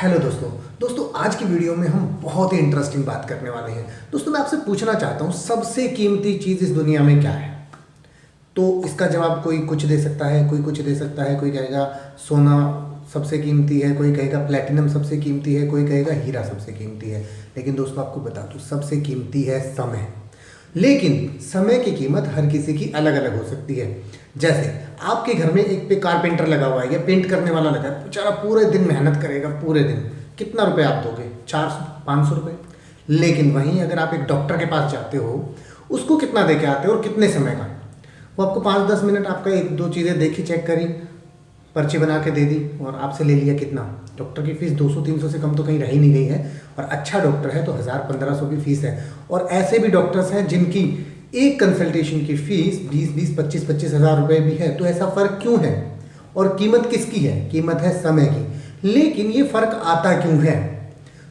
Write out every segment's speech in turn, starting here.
Hello दोस्तों आज की वीडियो में हम बहुत ही इंटरेस्टिंग बात करने वाले हैं। दोस्तों मैं आपसे पूछना चाहता हूँ सबसे कीमती चीज़ इस दुनिया में क्या है। तो इसका जवाब कोई कुछ दे सकता है, कोई कुछ दे सकता है। कोई कहेगा सोना सबसे कीमती है, कोई कहेगा प्लेटिनम सबसे कीमती है, कोई कहेगा हीरा सबसे कीमती है। लेकिन दोस्तों आपको बता दूँ सबसे कीमती है समय। लेकिन समय की कीमत हर किसी की अलग अलग हो सकती है। जैसे आपके घर में एक पे कारपेंटर लगा हुआ है या पेंट करने वाला लगा है, बेचारा पूरे दिन मेहनत करेगा, पूरे दिन कितना रुपए आप दोगे? 400-500 रुपये। लेकिन वहीं अगर आप एक डॉक्टर के पास जाते हो, उसको कितना दे के आते हो और कितने समय का? वो आपको 5-10 मिनट आपका एक दो चीज़ें देखी, चेक करी, पर्ची बना के दे दी और आपसे ले लिया कितना? डॉक्टर की फीस 200-300 से कम तो कहीं रह ही नहीं गई है। और अच्छा डॉक्टर है तो 1000-1500 की फीस है। और ऐसे भी डॉक्टर्स हैं जिनकी एक कंसल्टेशन की फीस 20-20, 25-25 हज़ार रुपये भी है। तो ऐसा फ़र्क क्यों है? और कीमत किसकी है? कीमत है समय की। लेकिन ये फ़र्क आता क्यों है?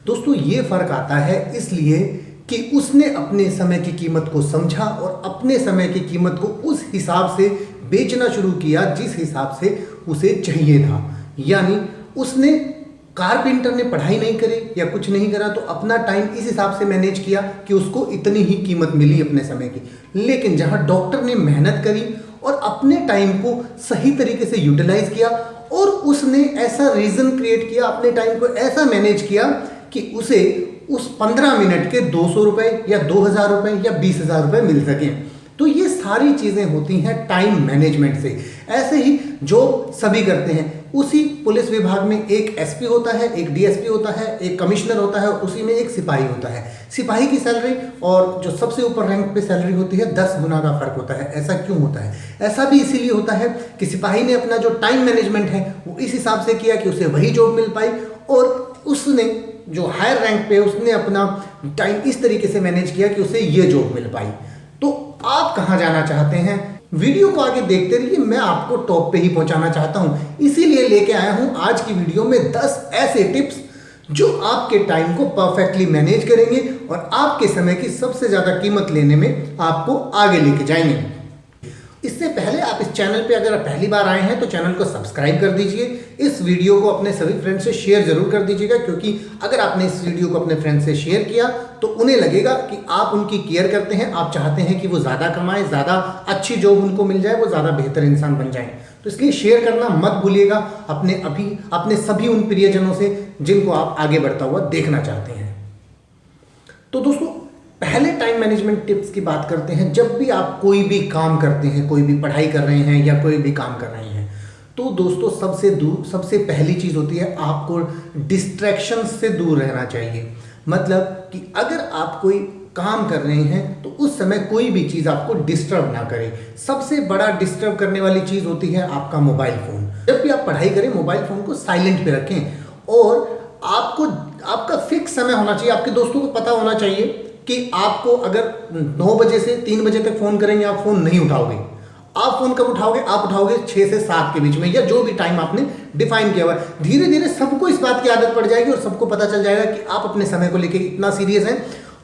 दोस्तों ये फ़र्क आता है इसलिए कि उसने अपने समय की कीमत को समझा और अपने समय की कीमत को उस हिसाब से बेचना शुरू किया जिस हिसाब से उसे चाहिए था। यानी उसने कारपेंटर ने पढ़ाई नहीं करी या कुछ नहीं करा तो अपना टाइम इस हिसाब से मैनेज किया कि उसको इतनी ही कीमत मिली अपने समय की। लेकिन जहां डॉक्टर ने मेहनत करी और अपने टाइम को सही तरीके से यूटिलाइज किया और उसने ऐसा रीजन क्रिएट किया, अपने टाइम को ऐसा मैनेज किया कि उसे उस 15 मिनट के 200 रुपये या 2000 रुपये या 20,000 रुपये मिल सकें। तो ये सारी चीज़ें होती हैं टाइम मैनेजमेंट से। ऐसे ही जो सभी करते हैं, उसी पुलिस विभाग में एक एसपी होता है, एक डीएसपी होता है, एक कमिश्नर होता है और उसी में एक सिपाही होता है। सिपाही की सैलरी और जो सबसे ऊपर रैंक पे सैलरी होती है 10 गुना का फर्क होता है। ऐसा क्यों होता है? ऐसा भी इसीलिए होता है कि सिपाही ने अपना जो टाइम मैनेजमेंट है वो इस हिसाब से किया कि उसे वही जॉब मिल पाई और उसने जो हायर रैंक पे उसने अपना टाइम इस तरीके से मैनेज किया कि उसे ये जॉब मिल पाई। तो आप कहाँ जाना चाहते हैं? वीडियो को आगे देखते रहिए, मैं आपको टॉप पे ही पहुंचाना चाहता हूं। इसीलिए लेके आया हूं आज की वीडियो में 10 ऐसे टिप्स जो आपके टाइम को परफेक्टली मैनेज करेंगे और आपके समय की सबसे ज्यादा कीमत लेने में आपको आगे लेके जाएंगे। इससे पहले आप इस चैनल पे अगर पहली बार आए हैं तो चैनल को सब्सक्राइब कर दीजिए। इस वीडियो को अपने सभी फ्रेंड्स से शेयर जरूर कर दीजिएगा, क्योंकि अगर आपने इस वीडियो को अपने फ्रेंड्स से शेयर किया तो उन्हें लगेगा कि आप उनकी केयर करते हैं, आप चाहते हैं कि वो ज़्यादा कमाएं, ज़्यादा अच्छी जॉब उनको मिल जाए, वो ज़्यादा बेहतर इंसान बन जाएं। तो इसलिए शेयर करना मत भूलिएगा अपने सभी उन प्रियजनों से जिनको आप आगे बढ़ता हुआ देखना चाहते हैं। तो दोस्तों पहले टाइम मैनेजमेंट टिप्स की बात करते हैं। जब भी आप कोई भी काम करते हैं, कोई भी पढ़ाई कर रहे हैं या कोई भी काम कर रहे हैं, तो दोस्तों सबसे पहली चीज़ होती है आपको डिस्ट्रैक्शन से दूर रहना चाहिए। मतलब कि अगर आप कोई काम कर रहे हैं तो उस समय कोई भी चीज़ आपको डिस्टर्ब ना करे। सबसे बड़ा डिस्टर्ब करने वाली चीज़ होती है आपका मोबाइल फ़ोन। जब भी आप पढ़ाई करें मोबाइल फ़ोन को साइलेंट पे रखें और आपका फिक्स समय होना चाहिए। आपके दोस्तों को पता होना चाहिए कि आपको अगर 9 बजे से 3 बजे तक फ़ोन करेंगे आप फ़ोन नहीं उठाओगे। आप फ़ोन कब उठाओगे? आप उठाओगे 6 से 7 के बीच में, या जो भी टाइम आपने डिफाइन किया हुआ है। धीरे धीरे सबको इस बात की आदत पड़ जाएगी और सबको पता चल जाएगा कि आप अपने समय को लेकर इतना सीरियस हैं।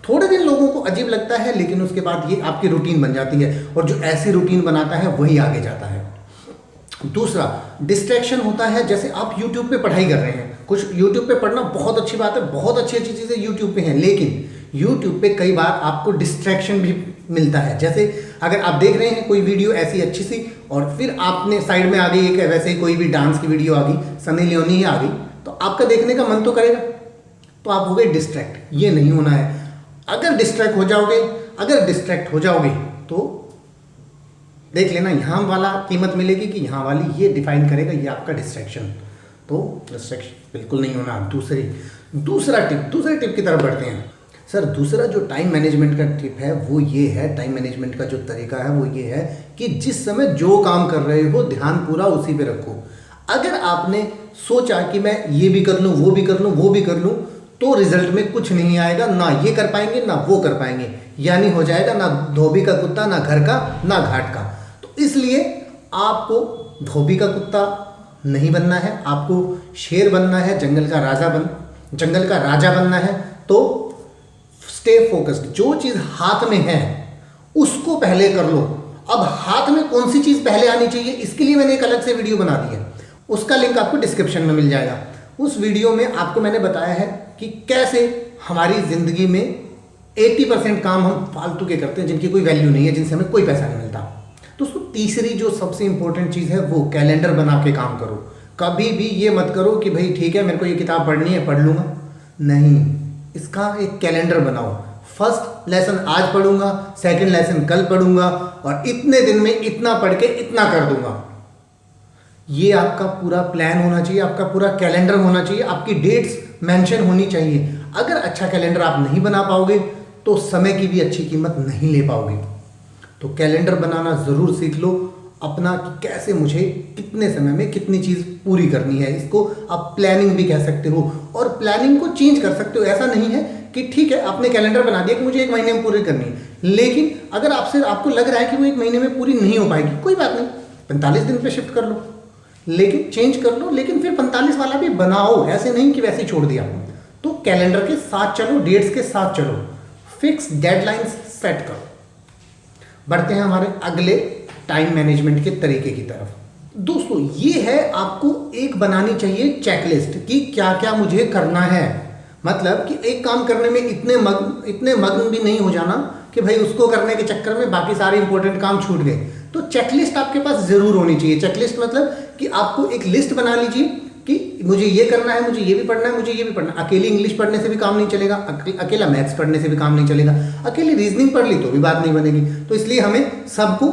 थोड़े दिन लोगों को अजीब लगता है, लेकिन उसके बाद ये आपकी रूटीन बन जाती है और जो ऐसी रूटीन बनाता है वही आगे जाता है। दूसरा डिस्ट्रैक्शन होता है, जैसे आप YouTube पे पढ़ाई कर रहे हैं। कुछ YouTube पे पढ़ना बहुत अच्छी बात है, बहुत अच्छी अच्छी चीज़ें YouTube पे हैं, लेकिन YouTube पे कई बार आपको डिस्ट्रैक्शन भी मिलता है। जैसे अगर आप देख रहे हैं कोई वीडियो ऐसी अच्छी सी और फिर आपने साइड में आ गई एक वैसे ही कोई भी डांस की वीडियो आ गई, सनी लियोनी ही आ गई, तो आपका देखने का मन तो करेगा, तो आप हो गए डिस्ट्रैक्ट। ये नहीं होना है। अगर डिस्ट्रैक्ट हो जाओगे तो देख लेना यहाँ वाला कीमत मिलेगी कि यहाँ वाली ये डिफाइन करेगा ये आपका डिस्ट्रैक्शन। तो डिस्ट्रैक्शन बिल्कुल नहीं होना। दूसरा टिप की तरफ बढ़ते हैं। सर दूसरा जो टाइम मैनेजमेंट का टिप है वो ये है, टाइम मैनेजमेंट का जो तरीका है वो ये है कि जिस समय जो काम कर रहे हो ध्यान पूरा उसी पे रखो। अगर आपने सोचा कि मैं ये भी कर लूँ, वो भी कर लूँ, वो भी कर लूँ, तो रिजल्ट में कुछ नहीं आएगा। ना ये कर पाएंगे ना वो कर पाएंगे, यानी हो जाएगा ना धोबी का कुत्ता, ना घर का ना घाट का। तो इसलिए आपको धोबी का कुत्ता नहीं बनना है, आपको शेर बनना है, जंगल का राजा बनना है। तो स्टे फोकस्ड। जो चीज़ हाथ में है उसको पहले कर लो। अब हाथ में कौन सी चीज़ पहले आनी चाहिए इसके लिए मैंने एक अलग से वीडियो बना दी है, उसका लिंक आपको डिस्क्रिप्शन में मिल जाएगा। उस वीडियो में आपको मैंने बताया है कि कैसे हमारी ज़िंदगी में 80% काम हम फालतू के करते हैं, जिनकी कोई वैल्यू नहीं है, जिनसे हमें कोई पैसा नहीं मिलता। दोस्तों तीसरी जो सबसे इंपॉर्टेंट चीज़ है वो कैलेंडर बना के काम करो। कभी भी ये मत करो कि भाई ठीक है मेरे को ये किताब पढ़नी है, पढ़ लूँगा। नहीं, इसका एक कैलेंडर बनाओ। फर्स्ट लेसन आज पढ़ूंगा, सेकंड लेसन कल पढ़ूंगा, और इतने दिन में इतना पढ़ के इतना कर दूंगा। ये आपका पूरा प्लान होना चाहिए, आपका पूरा कैलेंडर होना चाहिए, आपकी डेट्स मेंशन होनी चाहिए। अगर अच्छा कैलेंडर आप नहीं बना पाओगे तो समय की भी अच्छी कीमत नहीं ले पाओगे। तो कैलेंडर बनाना ज़रूर सीख लो अपना, कि कैसे मुझे कितने समय में कितनी चीज़ पूरी करनी है। इसको आप प्लानिंग भी कह सकते हो, और प्लानिंग को चेंज कर सकते हो। ऐसा नहीं है कि ठीक है आपने कैलेंडर बना दिया कि मुझे 1 महीने में पूरी करनी है, लेकिन अगर आपको लग रहा है कि वो 1 महीने में पूरी नहीं हो पाएगी, कोई बात नहीं, 45 दिन पे शिफ्ट कर लो, लेकिन चेंज कर लो, लेकिन फिर 45 वाला भी बनाओ। ऐसे नहीं कि वैसे ही छोड़ दिया। तो कैलेंडर के साथ चलो, डेट्स के साथ चलो, फिक्स डेडलाइंस सेट करो। बढ़ते हैं हमारे अगले टाइम मैनेजमेंट के तरीके की तरफ। दोस्तों ये है, आपको एक बनानी चाहिए चेकलिस्ट कि क्या क्या मुझे करना है। मतलब कि एक काम करने में इतने मग्न भी नहीं हो जाना कि भाई उसको करने के चक्कर में बाकी सारे इंपॉर्टेंट काम छूट गए। तो चेकलिस्ट आपके पास जरूर होनी चाहिए। चेकलिस्ट मतलब कि आपको एक लिस्ट बना लीजिए कि मुझे ये करना है, मुझे ये भी पढ़ना है, मुझे ये भी पढ़ना है। अकेली इंग्लिश पढ़ने से भी काम नहीं चलेगा, अकेला मैथ्स पढ़ने से भी काम नहीं चलेगा, अकेली रीजनिंग पढ़ ली तो भी बात नहीं बनेगी। तो इसलिए हमें सबको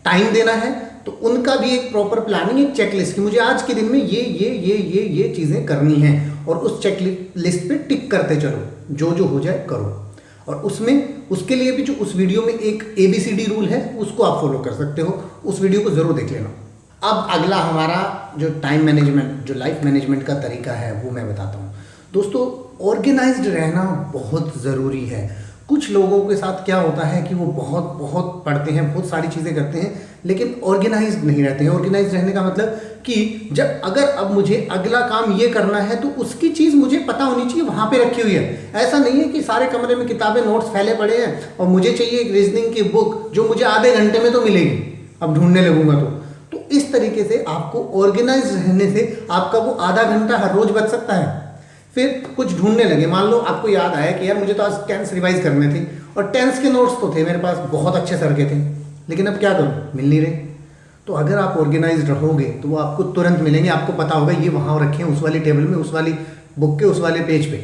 टाइम देना है, तो उनका भी एक प्रॉपर प्लानिंग, एक चेकलिस्ट कि मुझे आज के दिन में ये चीज़ें करनी हैं, और उस चेकलिस्ट पे टिक करते चलो, जो जो हो जाए करो। और उसके लिए भी जो उस वीडियो में एक ABCD रूल है उसको आप फॉलो कर सकते हो, उस वीडियो को ज़रूर देख लेना। अब अगला हमारा जो टाइम मैनेजमेंट, जो लाइफ मैनेजमेंट का तरीका है वो मैं बताता हूँ। दोस्तों ऑर्गेनाइज्ड रहना बहुत ज़रूरी है। कुछ लोगों के साथ क्या होता है कि वो बहुत पढ़ते हैं, बहुत सारी चीज़ें करते हैं, लेकिन ऑर्गेनाइज्ड नहीं रहते हैं। ऑर्गेनाइज्ड रहने का मतलब कि अगर अब मुझे अगला काम ये करना है तो उसकी चीज़ मुझे पता होनी चाहिए, वहाँ पे रखी हुई है। ऐसा नहीं है कि सारे कमरे में किताबें, नोट्स फैले पड़े हैं और मुझे चाहिए एक रीजनिंग की बुक जो मुझे आधे घंटे में तो मिलेगी, अब ढूंढने लगूंगा तो इस तरीके से आपको ऑर्गेनाइज रहने से आपका वो आधा घंटा हर रोज बच सकता है। फिर कुछ ढूंढने लगे, मान लो आपको याद आया कि यार मुझे तो आज टेंस रिवाइज करने थे और टेंस के नोट्स तो थे मेरे पास, बहुत अच्छे सर के थे, लेकिन अब क्या करूँ, मिल नहीं रहे। तो अगर आप ऑर्गेनाइज्ड रहोगे तो वो आपको तुरंत मिलेंगे, आपको पता होगा ये वहाँ रखे हैं उस वाली टेबल में, उस वाली बुक के उस वाले पेज पे।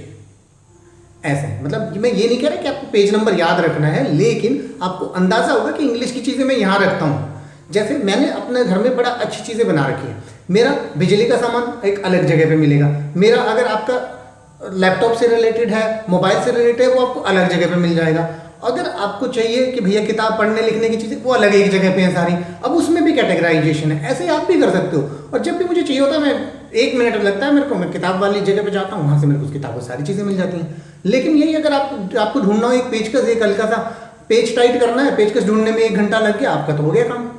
ऐसे मतलब मैं ये नहीं कह रहा कि आपको पेज नंबर याद रखना है, लेकिन आपको अंदाजा होगा कि इंग्लिश की चीज़ें मैं यहाँ रखता हूँ। जैसे मैंने अपने घर में बड़ा अच्छी चीज़ें बना रखी है, मेरा बिजली का सामान एक अलग जगह पे मिलेगा, मेरा अगर आपका लैपटॉप से रिलेटेड है, मोबाइल से रिलेटेड है, वो आपको अलग जगह पे मिल जाएगा। अगर आपको चाहिए कि भैया किताब पढ़ने लिखने की चीज़ें, वो अलग एक जगह पे हैं सारी, अब उसमें भी कैटेगराइजेशन है। ऐसे आप भी कर सकते हो। और जब भी मुझे चाहिए होता है, मैं 1 मिनट लगता है मेरे को, मैं किताब वाली जगह पे जाता हूँ, वहाँ से मेरे को उस किताब में सारी चीज़ें मिल जाती हैं। लेकिन यही अगर आपको ढूंढना हो एक पेचकस, एक हल्का सा पेज टाइट करना है, पेचकस ढूंढने में 1 घंटा लग गया, आपका तो हो गया काम।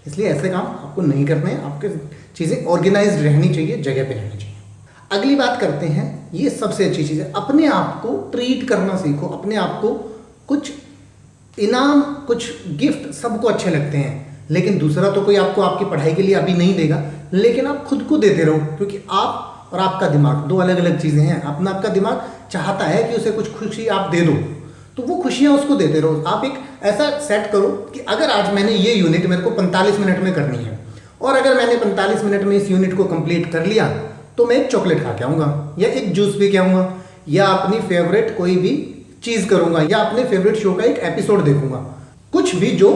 इसलिए ऐसे काम आपको नहीं करने हैं, आपके चीज़ें ऑर्गेनाइज्ड रहनी चाहिए, जगह पे रहनी चाहिए। अगली बात करते हैं, ये सबसे अच्छी चीज़ है, अपने आप को ट्रीट करना सीखो। अपने आप को कुछ इनाम, कुछ गिफ्ट सबको अच्छे लगते हैं, लेकिन दूसरा तो कोई आपको आपकी पढ़ाई के लिए अभी नहीं देगा, लेकिन आप खुद को देते रहो, क्योंकि आप और आपका दिमाग 2 अलग अलग चीज़ें हैं। अपना आपका दिमाग चाहता है कि उसे कुछ खुशी आप दे दो, तो वो खुशियाँ उसको देते रहो। आप एक ऐसा सेट करो कि अगर आज मैंने ये यूनिट मेरे को 45 मिनट में करनी है, और अगर मैंने 45 मिनट में इस यूनिट को कंप्लीट कर लिया तो मैं एक चॉकलेट खा के आऊँगा, या एक जूस पी के आऊँगा, या अपनी फेवरेट कोई भी चीज़ करूँगा, या अपने फेवरेट शो का एक एपिसोड देखूँगा। कुछ भी जो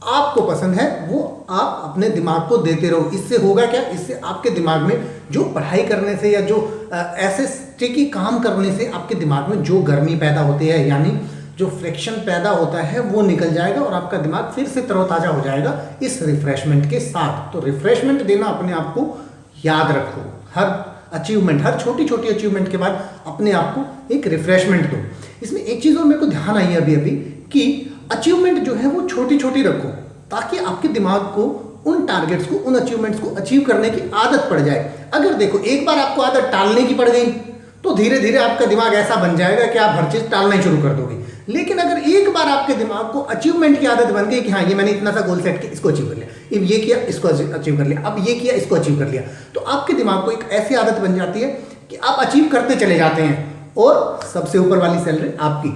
आपको पसंद है वो आप अपने दिमाग को देते रहो। इससे होगा क्या, इससे आपके दिमाग में जो पढ़ाई करने से या जो ऐसे स्टिकी काम करने से आपके दिमाग में जो गर्मी पैदा होती है, यानी जो फ्रिक्शन पैदा होता है, वो निकल जाएगा और आपका दिमाग फिर से तरोताज़ा हो जाएगा इस रिफ्रेशमेंट के साथ। तो रिफ्रेशमेंट देना अपने आप को याद रखो। हर अचीवमेंट, हर छोटी छोटी अचीवमेंट के बाद अपने आप को एक रिफ्रेशमेंट दो। इसमें एक चीज़ और मेरे को ध्यान आई अभी कि अचीवमेंट जो है वो छोटी छोटी रखो, ताकि आपके दिमाग को उन टारगेट्स को, उन अचीवमेंट्स को अचीव करने की आदत पड़ जाए। अगर देखो एक बार आपको आदत टालने की पड़ गई तो धीरे धीरे आपका दिमाग ऐसा बन जाएगा कि आप हर चीज़ टालना ही शुरू कर दोगे। लेकिन अगर एक बार आपके दिमाग को अचीवमेंट की आदत बन गई कि हाँ ये मैंने इतना सा गोल सेट किया, इसको अचीव कर लिया, अब ये किया इसको अचीव कर लिया, अब ये किया इसको अचीव कर लिया। तो आपके दिमाग को एक ऐसी आदत बन जाती है कि आप अचीव करते चले जाते हैं और सबसे ऊपर वाली सैलरी आपकी।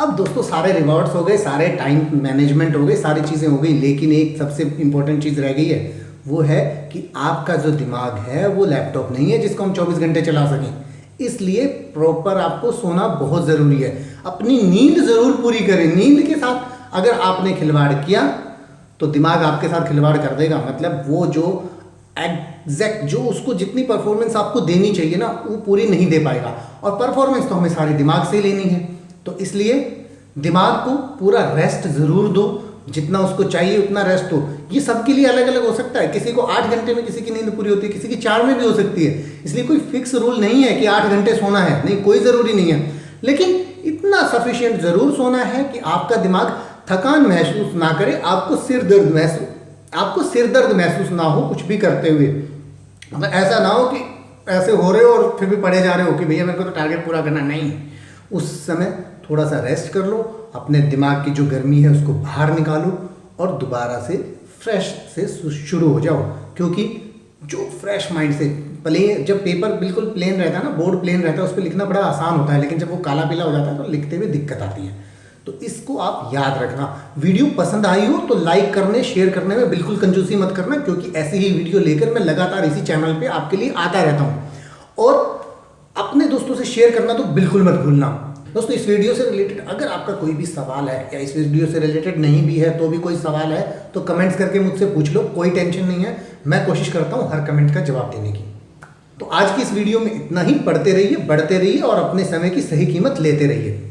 अब दोस्तों सारे रिवॉर्ड्स हो गए, सारे टाइम मैनेजमेंट हो गए, सारी चीज़ें हो गई, लेकिन एक सबसे इंपॉर्टेंट चीज़ रह गई है, वो है कि आपका जो दिमाग है वो लैपटॉप नहीं है जिसको हम 24 घंटे चला सकें। इसलिए प्रॉपर आपको सोना बहुत ज़रूरी है। अपनी नींद ज़रूर पूरी करें। नींद के साथ अगर आपने खिलवाड़ किया तो दिमाग आपके साथ खिलवाड़ कर देगा। मतलब वो जो एग्जैक्ट जो उसको जितनी परफॉर्मेंस आपको देनी चाहिए ना, वो पूरी नहीं दे पाएगा। और परफॉर्मेंस तो हमें सारी दिमाग से ही लेनी है। तो इसलिए दिमाग को पूरा रेस्ट ज़रूर दो, जितना उसको चाहिए उतना रेस्ट दो। ये सबके लिए अलग अलग हो सकता है। किसी को 8 घंटे में किसी की नींद पूरी होती है, किसी की 4 में भी हो सकती है। इसलिए कोई फिक्स रूल नहीं है कि 8 घंटे सोना है, नहीं, कोई ज़रूरी नहीं है। लेकिन इतना सफिशिएंट ज़रूर सोना है कि आपका दिमाग थकान महसूस ना करे, आपको सिर दर्द महसूस ना हो कुछ भी करते हुए। मतलब ऐसा ना हो कि ऐसे हो रहे हो और फिर भी पड़े जा रहे हो कि भैया मेरे को तो टारगेट पूरा करना नहीं। उस समय थोड़ा सा रेस्ट कर लो, अपने दिमाग की जो गर्मी है उसको बाहर निकालो और दोबारा से फ्रेश से शुरू हो जाओ। क्योंकि जो फ्रेश माइंड से प्लेन, जब पेपर बिल्कुल प्लेन रहता है ना, बोर्ड प्लेन रहता है, उस पर लिखना बड़ा आसान होता है, लेकिन जब वो काला पीला हो जाता है तो लिखते हुए दिक्कत आती है। तो इसको आप याद रखना। वीडियो पसंद आई हो तो लाइक करने, शेयर करने में बिल्कुल कंजूसी मत करना, क्योंकि ऐसी ही वीडियो लेकर मैं लगातार इसी चैनल पे आपके लिए आता रहता हूँ। और अपने दोस्तों से शेयर करना तो बिल्कुल मत भूलना। दोस्तों इस वीडियो से रिलेटेड अगर आपका कोई भी सवाल है, या इस वीडियो से रिलेटेड नहीं भी है तो भी कोई सवाल है, तो कमेंट्स करके मुझसे पूछ लो, कोई टेंशन नहीं है। मैं कोशिश करता हूँ हर कमेंट का जवाब देने की। तो आज की इस वीडियो में इतना ही। पढ़ते रहिए, बढ़ते रहिए और अपने समय की सही कीमत लेते रहिए।